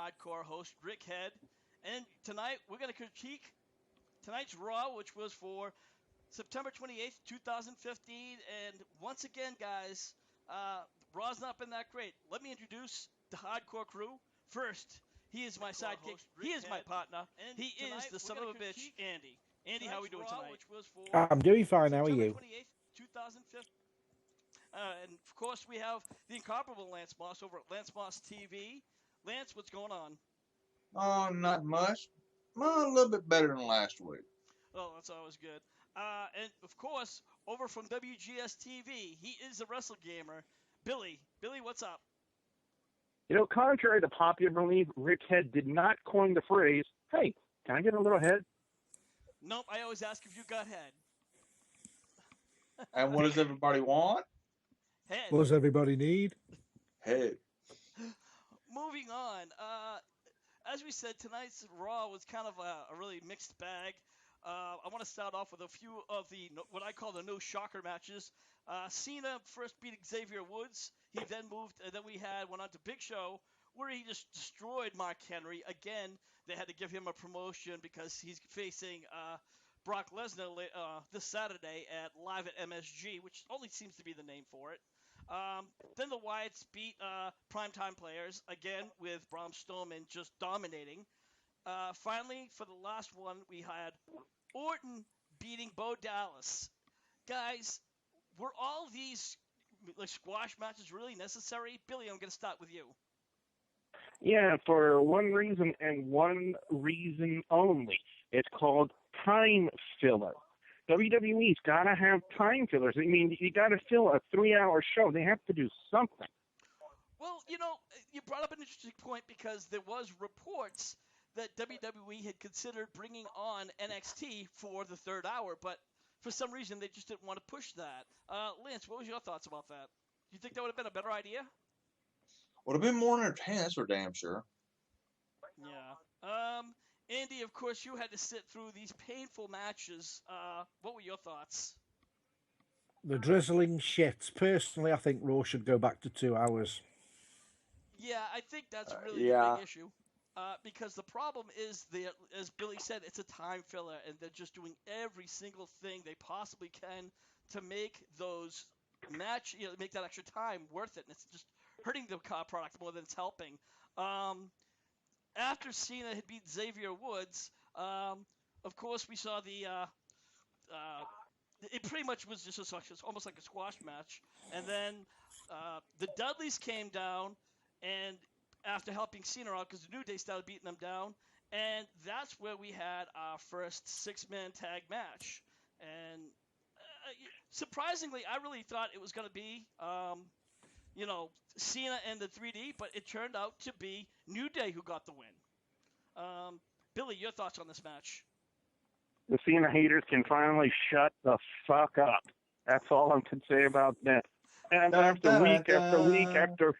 hardcore host, Rick Head. And tonight, we're going to critique tonight's Raw, which was for September 28th, 2015. And once again, guys, Raw's not been that great. Let me introduce the hardcore crew. First, he is my sidekick. He is my partner. And he is the son of a bitch, Andy. Andy, how are we doing tonight? I'm doing fine. How are you? September 28th, 2015. And, of course, we have the incomparable Lance Moss over at Lance Moss TV. Lance, what's going on? Oh, not much. Well, a little bit better than last week. Oh, that's always good. And, of course, over from WGSTV, he is a WrestleGamer. Billy. Billy, what's up? You know, contrary to popular belief, Rick Head did not coin the phrase, hey, can I get a little head? Nope, I always ask if you got head. And what does everybody want? Head. What does everybody need? Head. Moving on. As we said, tonight's Raw was kind of a really mixed bag. I want to start off with a few of the what I call the no shocker matches. Cena first beating Xavier Woods. He then moved, and then went on to Big Show, where he just destroyed Mark Henry. Again, they had to give him a promotion because he's facing Brock Lesnar this Saturday at Live at MSG, which only seems to be the name for it. Then the Wyatts beat Primetime Players, again with Braun Strowman just dominating. Finally, for the last one, we had Orton beating Bo Dallas. Guys, were all these squash matches really necessary? Billy, I'm going to start with you. Yeah, for one reason and one reason only. It's called time filler. WWE's got to have time fillers. I mean, you got to fill a 3-hour show. They have to do something. Well, you brought up an interesting point because there was reports that WWE had considered bringing on NXT for the third hour, but for some reason they just didn't want to push that. Lance, what was your thoughts about that? Do you think that would have been a better idea? Would have been more entertaining, that's for damn sure. Yeah. Andy, of course, you had to sit through these painful matches. What were your thoughts? The drizzling shit. Personally, I think Raw should go back to 2 hours. Yeah, I think that's really the big issue. Because the problem is, as Billy said, it's a time filler, and they're just doing every single thing they possibly can to make those make that extra time worth it. And it's just hurting the product more than it's helping. After Cena had beat Xavier Woods, of course we saw it pretty much was just almost like a squash match. And then the Dudleys came down, and after helping Cena out, because the New Day started beating them down, and that's where we had our first 6-man tag match. And surprisingly, I really thought it was going to be Cena and the 3D, but it turned out to be New Day who got the win. Billy, your thoughts on this match? The Cena haters can finally shut the fuck up. That's all I can say about that. And after week after week after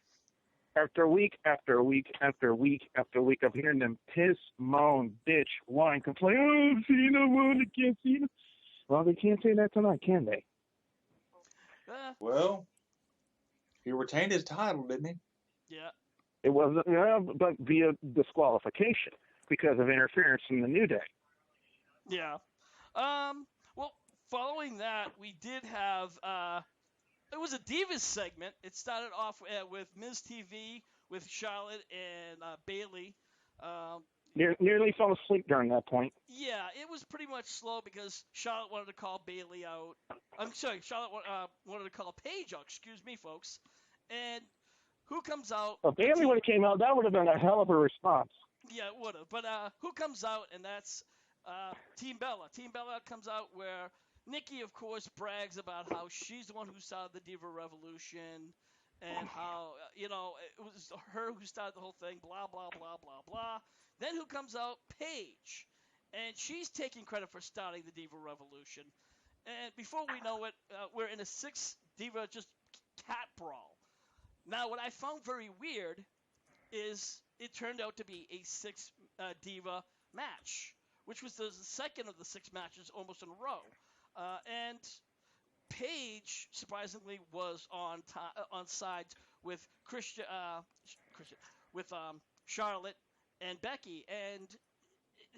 week after week after week after week of hearing them piss, moan, bitch, whine, complain, oh, Cena won against Cena. Well, they can't say that tonight, can they? Well, he retained his title, didn't he? Yeah. It wasn't, but via disqualification because of interference from the New Day. Yeah. Well, following that, we did have it was a Divas segment. It started off with Ms. TV with Charlotte and Bayley. Nearly fell asleep during that point. Yeah, it was pretty much slow because Charlotte wanted to call Bayley out. I'm sorry, Charlotte wanted to call Paige out. Excuse me, folks. And who comes out? If Bayley would have came out, that would have been a hell of a response. Yeah, it would have. But who comes out? And that's Team Bella. Team Bella comes out where Nikki, of course, brags about how she's the one who started the Diva Revolution and how, it was her who started the whole thing, blah, blah, blah, blah, blah. Then who comes out? Paige. And she's taking credit for starting the Diva Revolution. And before we know it, we're in a 6-Diva just cat brawl. Now, what I found very weird is it turned out to be a 6-Diva match, which was the second of the 6 matches almost in a row. And Paige, surprisingly, was on sides with Charlotte and Becky, and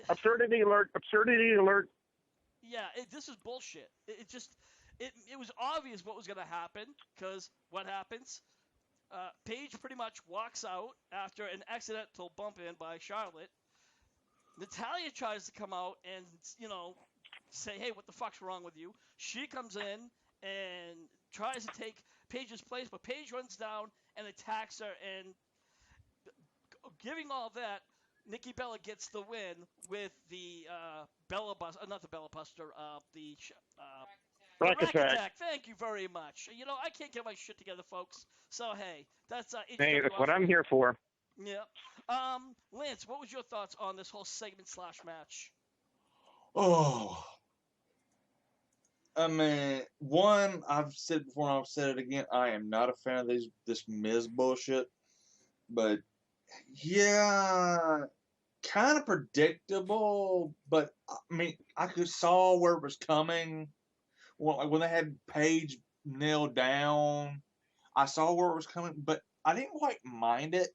Absurdity alert! Absurdity alert! yeah, this is bullshit. It was obvious what was going to happen, because what happens? Paige pretty much walks out after an accidental bump in by Charlotte. Natalia tries to come out and, say, hey, what the fuck's wrong with you? She comes in and tries to take Paige's place, but Paige runs down and attacks her, and giving all that, Nikki Bella gets the win with the Bella Buster, not the Bella Buster, the Rack Rack attack. Attack. Thank you very much. I can't get my shit together, folks. So hey, that's Hey, HWR. that's what I'm here for. Yeah. Lance, what was your thoughts on this whole segment / match? Oh. I mean, one, I've said before and I've said it again, I am not a fan of this Miz bullshit. But, yeah, kind of predictable. But, I mean, I saw where it was coming. Well, like when they had Paige nailed down, I saw where it was coming. But I didn't quite mind it,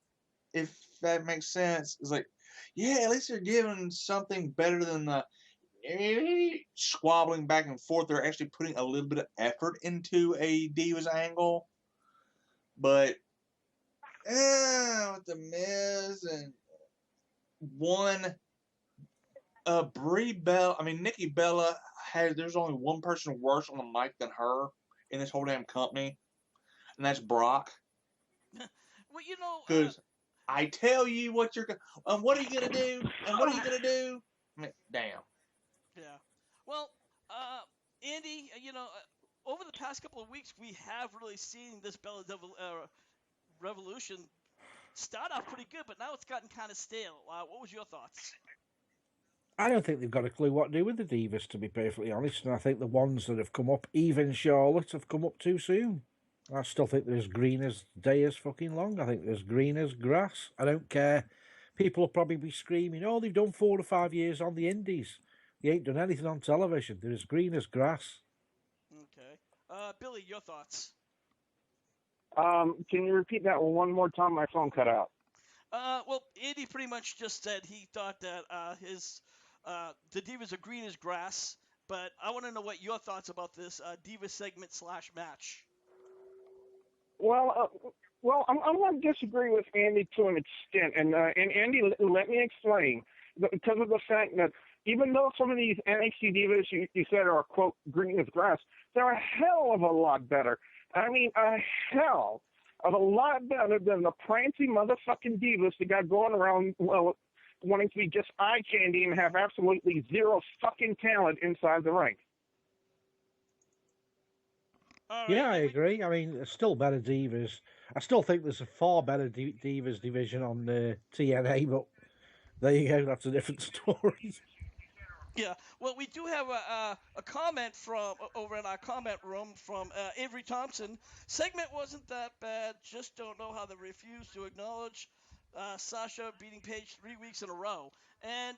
if that makes sense. It's like, yeah, at least they're giving something better than the squabbling back and forth. They're actually putting a little bit of effort into a Divas angle. But with the Miz and Nikki Bella there's only one person worse on the mic than her in this whole damn company, and that's Brock. Well, because I tell you what you're gonna, what are you gonna do, and what are you gonna do? I mean, damn. Yeah. Well, Andy, over the past couple of weeks, we have really seen this Bella Revolution start off pretty good, but now it's gotten kind of stale. What was your thoughts? I don't think they've got a clue what to do with the Divas, to be perfectly honest. And I think the ones that have come up, even Charlotte, have come up too soon. I still think they're as green as day is fucking long. I think they're as green as grass. I don't care. People will probably be screaming, oh, they've done 4 or 5 years on the indies. They ain't done anything on television. They're as green as grass. Okay. Billy, your thoughts? Can you repeat that one more time? My phone cut out. Well, Andy pretty much just said he thought that the Divas are green as grass, but I want to know what your thoughts about this Diva segment / match. Well, I'm going to disagree with Andy to an extent, and Andy, let me explain. Because of the fact that even though some of these NXT Divas you said are, quote, green as grass, they're a hell of a lot better. I mean, a hell of a lot better than the prancy motherfucking Divas that got going around, well, wanting to be just eye candy and have absolutely zero fucking talent inside the ring. Right, yeah, I agree. I mean, there's still better Divas. I still think there's a far better Divas division on TNA, but there you go. That's a different story. Yeah, well, we do have a comment from over in our comment room from Avery Thompson. Segment wasn't that bad. Just don't know how they refuse to acknowledge Sasha beating Paige 3 weeks in a row. And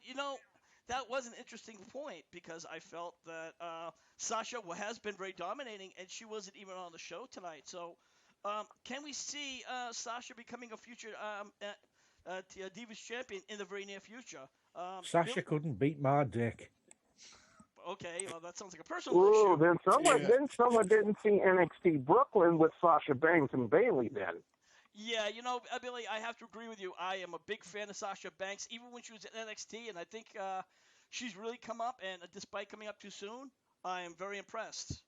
that was an interesting point, because I felt that Sasha has been very dominating, and she wasn't even on the show tonight. So, can we see Sasha becoming a future Divas champion in the very near future? Sasha couldn't beat my dick. Okay, well, that sounds like a personal issue. Then someone didn't see NXT Brooklyn with Sasha Banks and Bayley then. Yeah, Billy, I have to agree with you. I am a big fan of Sasha Banks, even when she was at NXT, and I think she's really come up, and despite coming up too soon, I am very impressed.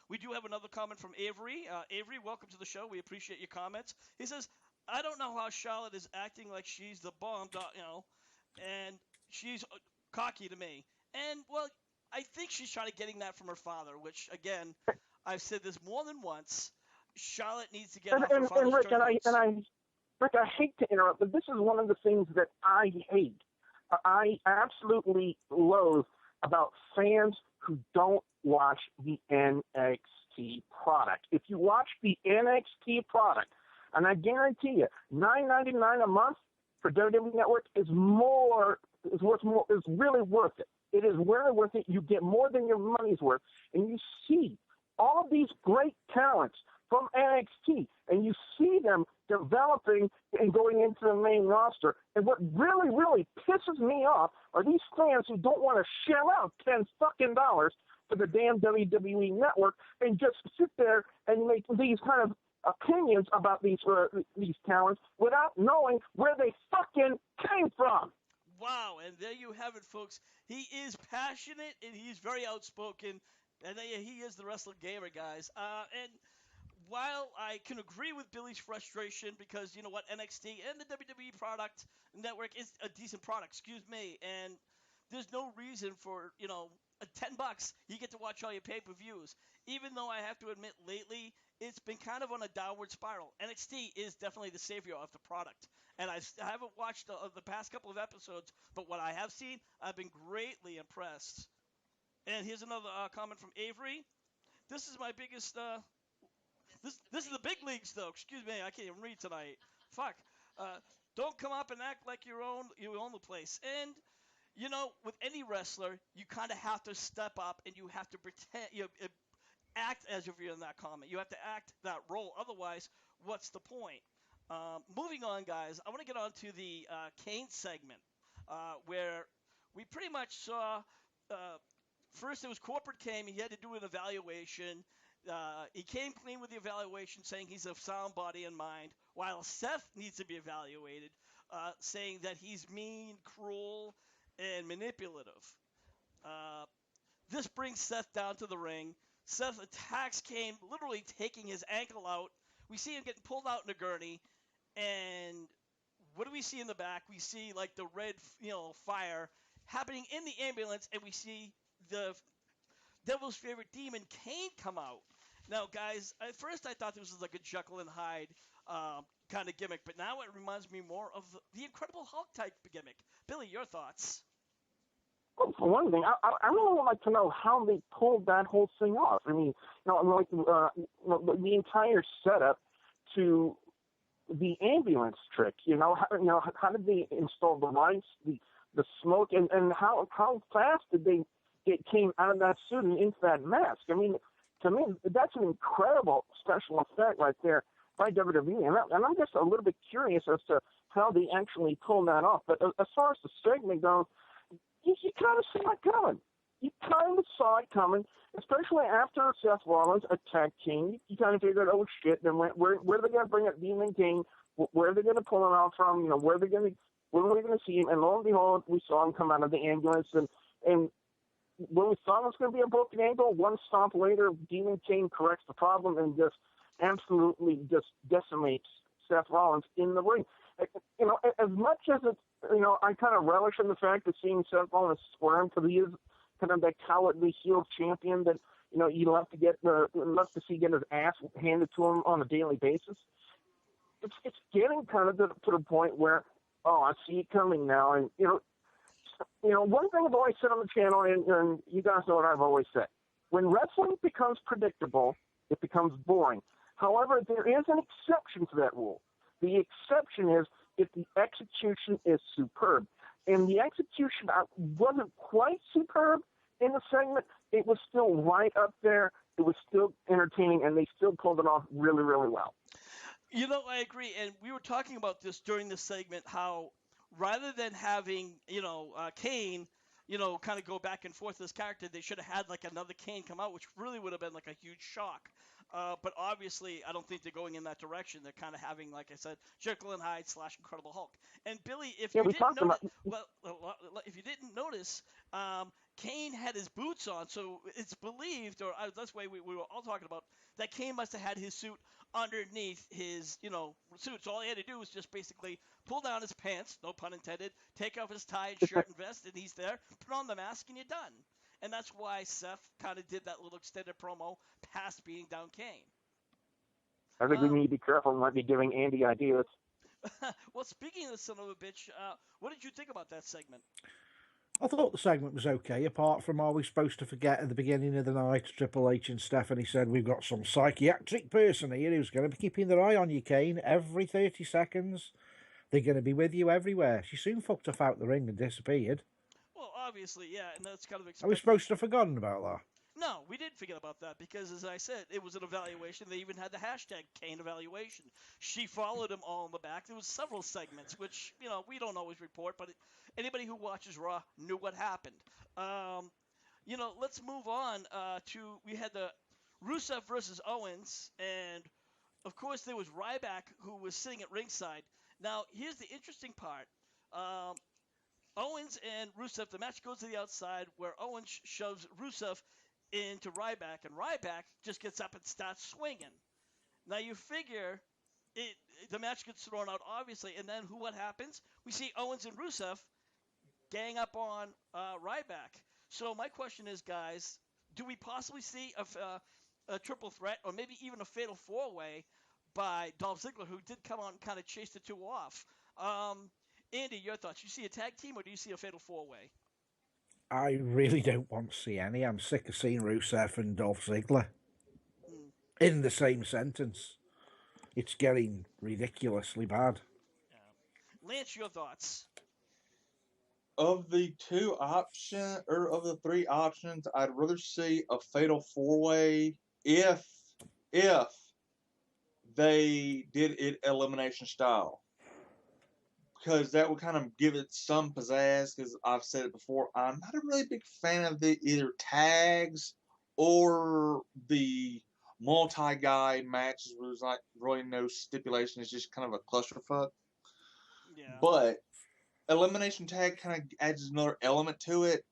We do have another comment from Avery. Avery, welcome to the show. We appreciate your comments. He says, I don't know how Charlotte is acting like she's the bomb, and she's cocky to me. And, well, I think she's trying to getting that from her father, which, again, I've said this more than once. Charlotte needs to get off her father's Rick, Rick, I hate to interrupt, but this is one of the things that I hate. I absolutely loathe about fans who don't watch the NXT product. If you watch the NXT product, and I guarantee you, $9.99 a month for WWE Network is really worth it. It is really worth it. You get more than your money's worth, and you see all of these great talents from NXT, and you see them developing and going into the main roster. And what really, really pisses me off are these fans who don't want to shell out $10 fucking for the damn WWE network and just sit there and make these kind of opinions about these talents without knowing where they fucking came from. Wow, and there you have it, folks. He is passionate and he's very outspoken, and he is the WrestleGamer, guys. And while I can agree with Billy's frustration because, you know what, NXT and the WWE product network is a decent product, excuse me, and there's no reason for, you know, $10, you get to watch all your pay-per-views. Even though I have to admit lately, it's been kind of on a downward spiral. NXT is definitely the savior of the product. And I haven't watched the past couple of episodes, but what I have seen, I've been greatly impressed. And here's another comment from Avery. This is my biggest... This is the big leagues, though. Excuse me, I can't even read tonight. Fuck. Don't come up and act like you own the place. And... you know, with any wrestler, you kind of have to step up and you have to pretend, act as if you're in that comment. You have to act that role. Otherwise, what's the point? Moving on, guys, I want to get on to the Kane segment where we pretty much saw first it was Corporate Kane. He had to do an evaluation. He came clean with the evaluation, saying he's of sound body and mind, while Seth needs to be evaluated, saying that he's mean, cruel, and manipulative. This brings Seth down to the ring. Seth attacks Kane, literally taking his ankle out. We see him getting pulled out in a gurney, and what do we see in the back? We see like the red, fire happening in the ambulance, and we see the Devil's favorite demon, Kane, come out. Now, guys, at first I thought this was like a Jekyll and Hyde kind of gimmick, but now it reminds me more of the Incredible Hulk type gimmick. Billy, your thoughts? Well, for one thing, I really would like to know how they pulled that whole thing off. I mean, the entire setup to the ambulance trick. How did they install the lights, the smoke, and how fast did they get Kane out of that suit and into that mask? I mean, to me, that's an incredible special effect right there by WWE, and I'm just a little bit curious as to how they actually pulled that off. But as far as the segment goes, you kind of saw it coming. You kind of saw it coming, especially after Seth Rollins attacked King. You kind of figured, oh shit, then where are they going to bring up Demon King? Where are they going to pull him out from? Where are we going to see him? And lo and behold, we saw him come out of the ambulance, and when we thought it was going to be a broken angle, one stomp later, Demon King corrects the problem and just absolutely just decimates Seth Rollins in the ring. As much as it's, I kind of relish in the fact of seeing Seth Rollins squirm because he is kind of that cowardly heel champion that, you love to see get his ass handed to him on a daily basis. It's getting kind of to the point where, I see it coming now. And, one thing I've always said on the channel, and you guys know what I've always said. When wrestling becomes predictable, it becomes boring. However, there is an exception to that rule. The exception is if the execution is superb. And the execution wasn't quite superb in the segment. It was still right up there. It was still entertaining, and they still pulled it off really, really well. I agree. And we were talking about this during the segment, how rather than having, Kane, kind of go back and forth this character, they should have had like another Kane come out, which really would have been like a huge shock. But obviously, I don't think they're going in that direction. They're kind of having, like I said, Jekyll and Hyde / Incredible Hulk. And Billy, if you didn't notice, Kane had his boots on, so it's believed, or that's the way we were all talking about, that Kane must have had his suit underneath his, suit. So all he had to do was just basically pull down his pants, no pun intended, take off his tie and shirt and vest, and he's there. Put on the mask, and you're done. And that's why Seth kind of did that little extended promo past beating down Kane. I think we need to be careful. We might be giving Andy ideas. Well, speaking of the son of a bitch, what did you think about that segment? I thought the segment was okay, apart from are we supposed to forget at the beginning of the night, Triple H and Stephanie said, we've got some psychiatric person here who's going to be keeping their eye on you, Kane, every 30 seconds. They're going to be with you everywhere. She soon fucked off out the ring and disappeared. Well, obviously, yeah, and that's kind of expected. Are we supposed to have forgotten about that? No, we didn't forget about that because, as I said, it was an evaluation. They even had the hashtag Kane evaluation. She followed him all in the back. There was several segments, which we don't always report, but anybody who watches Raw knew what happened. Let's move on to we had the Rusev versus Owens, and of course there was Ryback who was sitting at ringside. Now here's the interesting part. Owens and Rusev, the match goes to the outside where Owens shoves Rusev into Ryback, and Ryback just gets up and starts swinging. Now you figure the match gets thrown out, obviously, and then what happens? We see Owens and Rusev gang up on Ryback. So my question is, guys, do we possibly see a triple threat or maybe even a fatal four-way by Dolph Ziggler, who did come out and kind of chase the two off? Andy, your thoughts? You see a tag team or do you see a fatal four-way? I really don't want to see any. I'm sick of seeing Rusev and Dolph Ziggler in the same sentence. It's getting ridiculously bad. Yeah. Lance, your thoughts? Of the three options, I'd rather see a fatal four-way if they did it elimination style. Because that would kind of give it some pizzazz, because I've said it before, I'm not a really big fan of the either tags or the multi-guy matches where there's like really no stipulation. It's just kind of a clusterfuck. Yeah. But elimination tag kind of adds another element to it.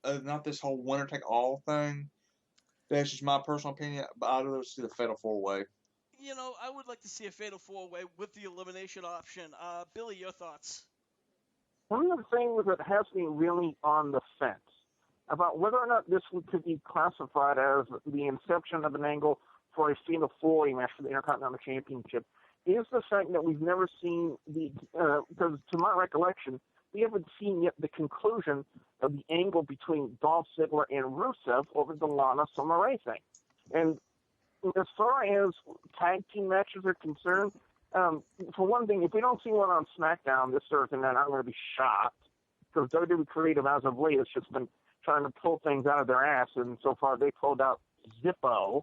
Not this whole winner-take-all thing. That's just my personal opinion, but I'd rather see the fatal four-way. I would like to see a fatal four-way with the elimination option. Billy, your thoughts? One of the things that has me really on the fence about whether or not this could be classified as the inception of an angle for a fatal four-way match for the Intercontinental Championship is the fact that we've never seen because to my recollection, we haven't seen yet the conclusion of the angle between Dolph Ziggler and Rusev over the Lana Summer Rae thing. And as far as tag team matches are concerned, for one thing, if we don't see one on SmackDown this Thursday night, I'm going to be shocked because WWE Creative, as of late, has just been trying to pull things out of their ass, and so far they pulled out Zippo.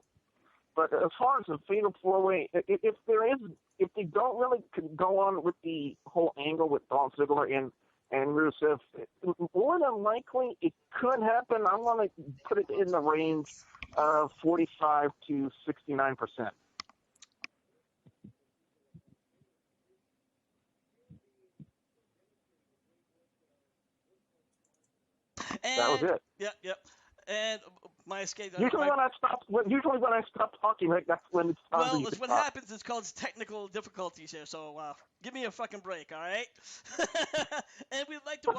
But as far as the fatal four-way, if they don't really go on with the whole angle with Dolph Ziggler and Rusev, more than likely it could happen. I'm going to put it in the range of 45 to 69%. That was it. Yep. And my escape. Usually when I stop talking, like that's when it's time for you to what talk. happens is called technical difficulties here. So give me a fucking break, all right? And we'd like to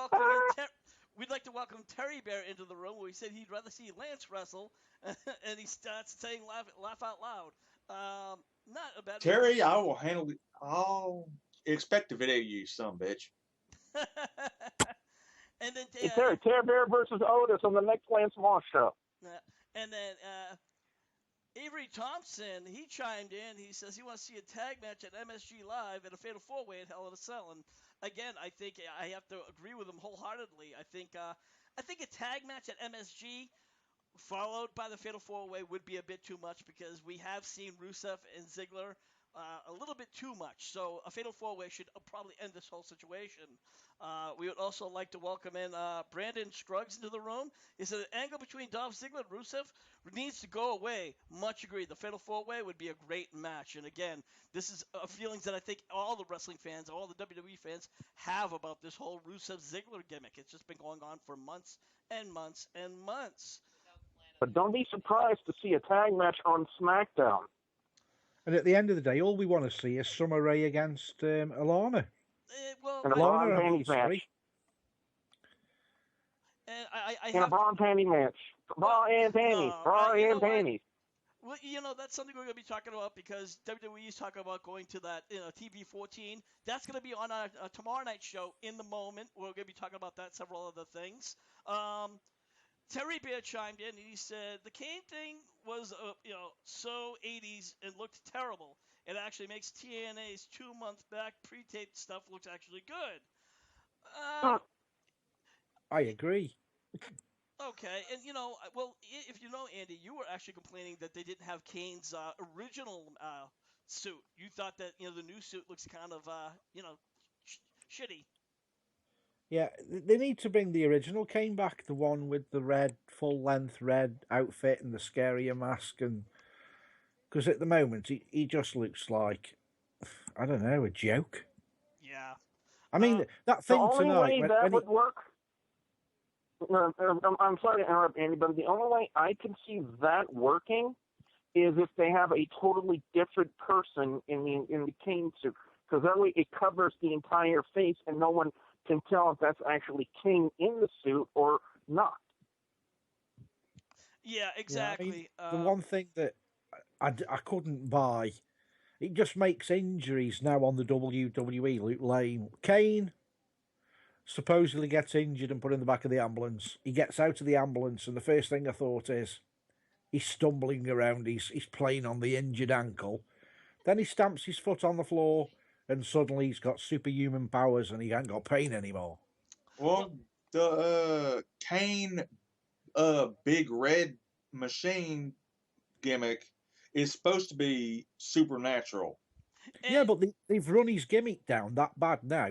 welcome Terry Bear into the room, where he said he'd rather see Lance wrestle, and he starts saying laugh out loud. Not a bad. Terry, I will handle it. I'll expect a video, you son bitch. And then Terry Bear versus Otis on the next Lance Moss show. And then Avery Thompson, he chimed in. He says he wants to see a tag match at MSG Live and a fatal four-way at Hell in a Cell. And again, I think I have to agree with him wholeheartedly. I think a tag match at MSG followed by the fatal four-way would be a bit too much, because we have seen Rusev and Ziggler a little bit too much. So a fatal four-way should probably end this whole situation. We would also like to welcome in Brandon Scruggs into the room. He said the angle between Dolph Ziggler and Rusev needs to go away. Much agreed. The fatal four-way would be a great match. And again, this is feelings that I think all the wrestling fans, all the WWE fans have about this whole Rusev-Ziggler gimmick. It's just been going on for months and months and months. But don't be surprised to see a tag match on SmackDown. And at the end of the day, all we want to see is Summer Rae against Alana. And a bra and panties match. And and a bra and panty match. Bra and panties. Bra and panties. Well, that's something we're going to be talking about, because WWE is talking about going to that TV 14. That's going to be on our tomorrow night show In the Moment. We're going to be talking about that, several other things. Terry Bear chimed in and he said the Kane thing was so 80s and looked terrible. It actually makes TNA's 2-month back pre-taped stuff looks actually good. I agree. Okay, and well, if you know Andy, you were actually complaining that they didn't have Kane's original suit. You thought that the new suit looks kind of sh- shitty. Yeah, they need to bring the original Kane back, the one with the red, full length red outfit and the scarier mask, and because at the moment he just looks like, I don't know, a joke. Yeah. I mean, that The thing only tonight way when, that when he, would work. I'm sorry to interrupt, Andy, but the only way I can see that working is if they have a totally different person in the Kane suit, because that way it covers the entire face and no one can tell if that's actually Kane in the suit or not. Yeah, yeah, I mean, exactly. the one thing that I couldn't buy, it just makes injuries now on the WWE look lame. Kane supposedly gets injured and put in the back of the ambulance. He gets out of the ambulance, and the first thing I thought is he's stumbling around. He's playing on the injured ankle. Then he stamps his foot on the floor, and suddenly he's got superhuman powers, and he ain't got pain anymore. Well, the Kane big red machine gimmick is supposed to be supernatural. Yeah, but they've run his gimmick down that bad now.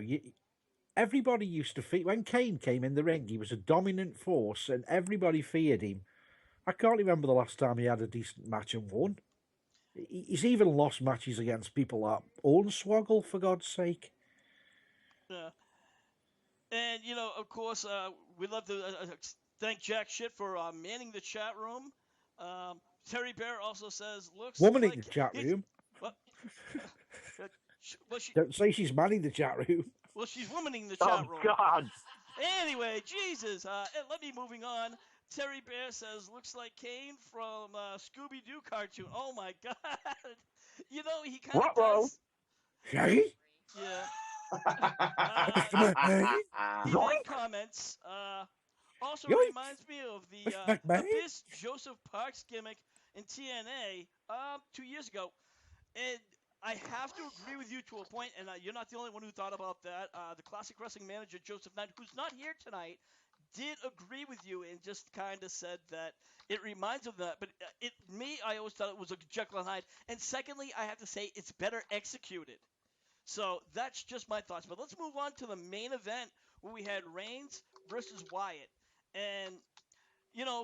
Everybody used to fear when Kane came in the ring. He was a dominant force, and everybody feared him. I can't remember the last time he had a decent match and won. He's even lost matches against people like Hornswoggle, for God's sake. Yeah. And of course, we'd love to thank Jack Shit for manning the chat room. Terry Bear also says, "Looks Woman in the like chat room. What? Well, Don't say she's manning the chat room. well, she's womaning the Oh, chat room. God. Anyway, Jesus. And let me moving on. Terry Bear says, "Looks like Kane from Scooby Doo cartoon." Oh my God. He kind of Ruh-roh. does. Shaggy? Yeah. Mr. McMahon? He then comments, also Yoink! reminds me of the Mr. McMahon? Abyss Joseph Parks gimmick in TNA 2 years ago. And I have to agree with you to a point, and you're not the only one who thought about that. The classic wrestling manager, Joseph Knight, who's not here tonight, did agree with you and just kind of said that it reminds him of that. But I always thought it was a Jekyll and Hyde. And secondly, I have to say it's better executed. So that's just my thoughts. But let's move on to the main event where we had Reigns versus Wyatt. And,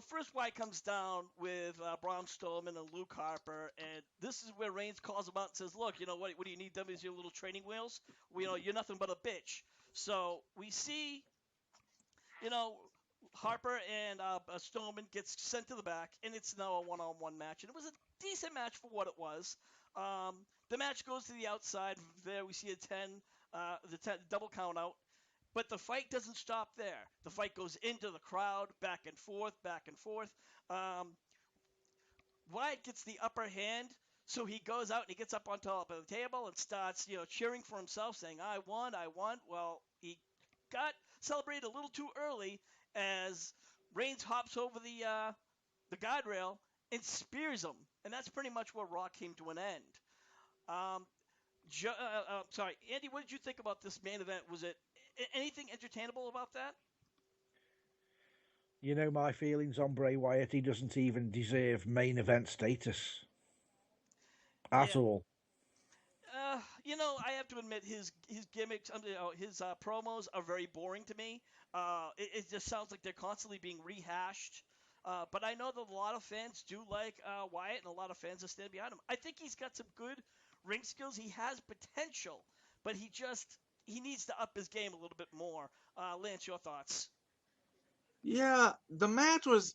first Wyatt comes down with Braun Strowman and Luke Harper. And this is where Reigns calls him out and says, look, what do you need them as your little training wheels? Well, you're nothing but a bitch. So we see, Harper and Strowman gets sent to the back. And it's now a one-on-one match. And it was a decent match for what it was. The match goes to the outside. There we see the 10 double count out. But the fight doesn't stop there. The fight goes into the crowd, back and forth, back and forth. Wyatt gets the upper hand, so he goes out and he gets up on top of the table and starts, cheering for himself, saying, I won, I won. Well, he got celebrated a little too early as Reigns hops over the guardrail and spears him. And that's pretty much where Raw came to an end. Sorry, Andy, what did you think about this main event? Was it anything entertainable about that? You know my feelings on Bray Wyatt. He doesn't even deserve main event status at all. I have to admit his gimmicks, his promos are very boring to me. It just sounds like they're constantly being rehashed. But I know that a lot of fans do like Wyatt, and a lot of fans are standing behind him. I think he's got some good ring skills. He has potential, but he needs to up his game a little bit more. Lance, your thoughts? Yeah, the match was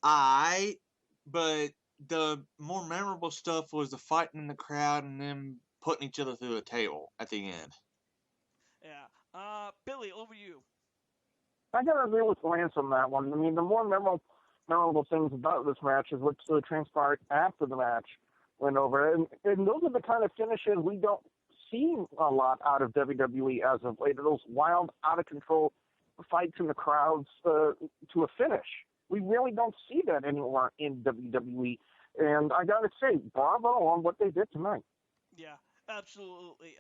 but the more memorable stuff was the fighting in the crowd and them putting each other through a table at the end. Yeah. Billy, over to you. I gotta agree with Lance on that one. I mean, the more memorable things about this match is what transpired after the match went over, and those are the kind of finishes we don't see a lot out of WWE as of late. Those wild, out of control fights in the crowds to a finish. We really don't see that anymore in WWE, and I gotta say, bravo on what they did tonight. Yeah, absolutely.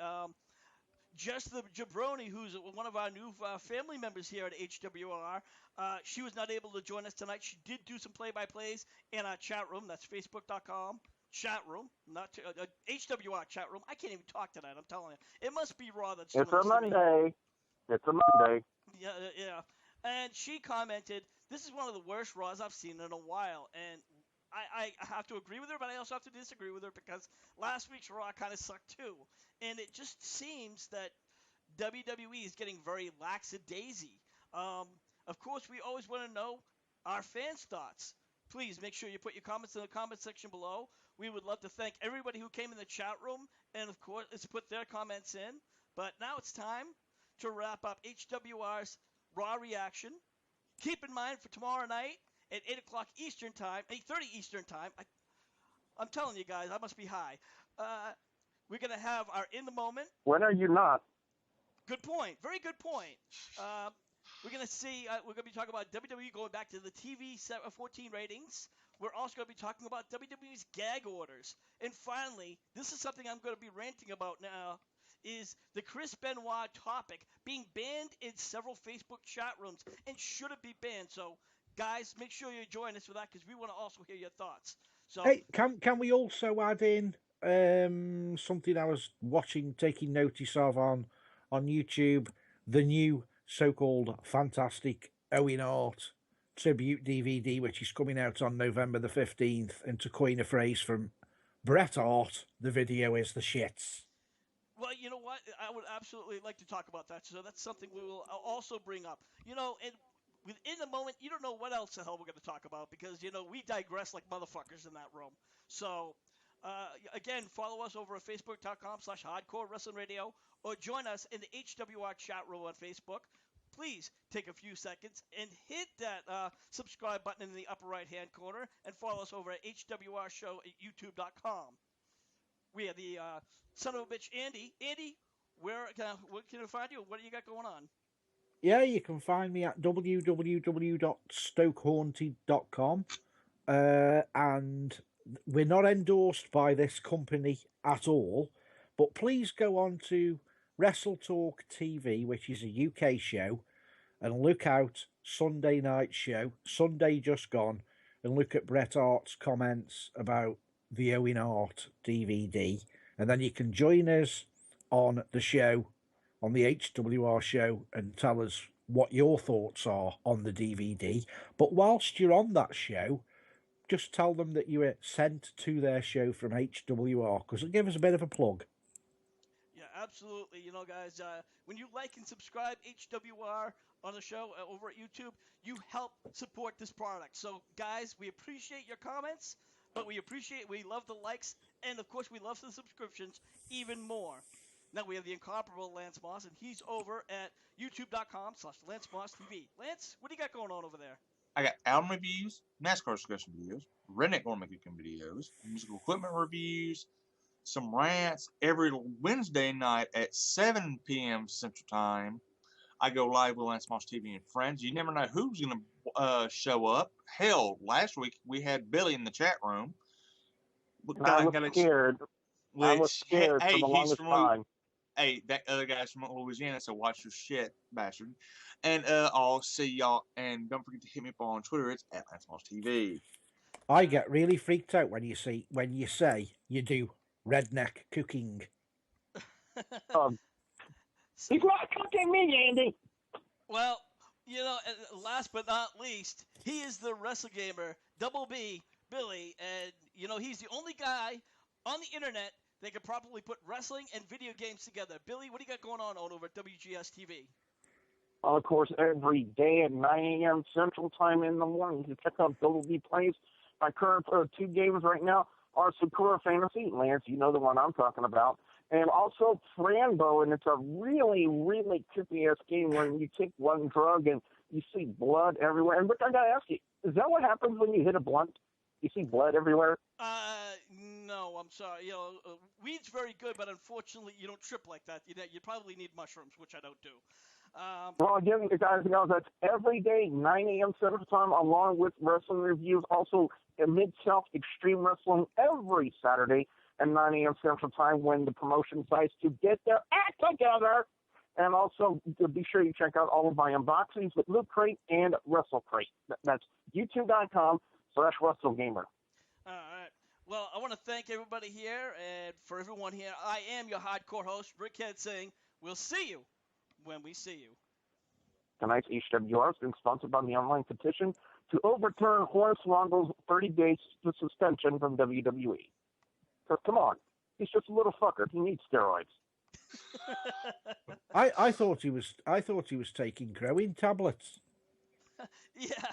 Jess the Jabroni, who's one of our new family members here at HWR, she was not able to join us tonight. She did do some play-by-plays in our chat room. That's facebook.com. Chat room, not HWR chat room. I can't even talk tonight. I'm telling you, it must be Raw that's doing It's a this to me. Monday. It's a Monday. Yeah. And she commented, "This is one of the worst Raws I've seen in a while." And I have to agree with her, but I also have to disagree with her because last week's Raw kind of sucked too. And it just seems that WWE is getting very lackadaisy. Of course, we always want to know our fans' thoughts. Please make sure you put your comments in the comment section below. We would love to thank everybody who came in the chat room and, of course, has put their comments in. But now it's time to wrap up HWR's Raw reaction. Keep in mind for tomorrow night at 8 o'clock Eastern Time, 8:30 Eastern Time. I'm telling you guys, I must be high. We're going to have our In the Moment. When are you not? Good point. Very good point. We're going to see, we're going to be talking about WWE going back to the TV 14 ratings. We're also going to be talking about WWE's gag orders. And finally, this is something I'm going to be ranting about now, is the Chris Benoit topic being banned in several Facebook chat rooms. And should it be banned? So, guys, make sure you join us for that because we want to also hear your thoughts. So, Hey, can we also add in something I was taking notice of on YouTube, the new so-called fantastic Owen Hart tribute DVD, which is coming out on November the 15th, and to coin a phrase from Bret Hart, the video is the shits. well, you know what? I would absolutely like to talk about that. So that's something we will also bring up. And within the moment, you don't know what else the hell we're going to talk about because, we digress like motherfuckers in that room. So, again, follow us over at facebook.com/hardcore wrestling radio or join us in the HWR chat room on Facebook. Please take a few seconds and hit that subscribe button in the upper right-hand corner and follow us over at HWR show at youtube.com. We have the son of a bitch, Andy. Andy, where can I find you? What do you got going on? Yeah, you can find me at www.stokehaunted.com. And we're not endorsed by this company at all, but please go on to Wrestle Talk TV, which is a UK show, and look out Sunday night show, Sunday just gone, and look at Bret Hart's comments about the Owen Hart DVD, and then you can join us on the show, on the HWR show, and tell us what your thoughts are on the DVD. But whilst you're on that show, just tell them that you were sent to their show from HWR, because it'll give us a bit of a plug. Yeah, absolutely. Guys, when you like and subscribe HWR on the show over at YouTube, you help support this product. So, guys, we appreciate your comments, but we love the likes, and, of course, we love the subscriptions even more. Now we have the incomparable Lance Moss, and he's over at youtube.com/Lance Moss TV. Lance, what do you got going on over there? I got album reviews, NASCAR discussion videos, redneck gourmet cooking videos, musical equipment reviews, some rants every Wednesday night at 7 p.m. Central Time. I go live with Lance Moss TV and friends. You never know who's going to show up. Hell, last week we had Billy in the chat room. I was scared. I was scared for the longest time. Hey, that other guy's from Louisiana, so watch your shit, bastard. And I'll see y'all. And don't forget to hit me up on Twitter. It's at Lance Moss TV. I get really freaked out when you say you do redneck cooking. He's not cooking me, Andy. Well, last but not least, he is the WrestleGamer, Double B, Billy, and, he's the only guy on the internet that can properly put wrestling and video games together. Billy, what do you got going on over at WGSTV? Of course, every day at 9 a.m. Central Time in the morning to check out WWE Plays. My current two games right now are Sakura Fantasy. Lance, you know the one I'm talking about. And also Frambo, and it's a really, really trippy-ass game where you take one drug and you see blood everywhere. And look, I got to ask you, is that what happens when you hit a blunt? You see blood everywhere? No, I'm sorry. Weed's very good, but unfortunately you don't trip like that. You probably need mushrooms, which I don't do. Well, again, you guys know that's every day, 9 a.m. Central Time, along with wrestling reviews. Also, Mid-South Extreme Wrestling every Saturday and 9 a.m. Central Time when the promotion decides to get their act together. And also, be sure you check out all of my unboxings with Loot Crate and Wrestle Crate. That's youtube.com/WrestleGamer. All right. Well, I want to thank everybody here, and for everyone here, I am your hardcore host, Brickhead, saying we'll see you when we see you. Tonight's HWR has been sponsored by the online petition to overturn Hornswoggle's 30-day suspension from WWE. Because, come on, he's just a little fucker. He needs steroids. I thought he was taking growing tablets. Yeah.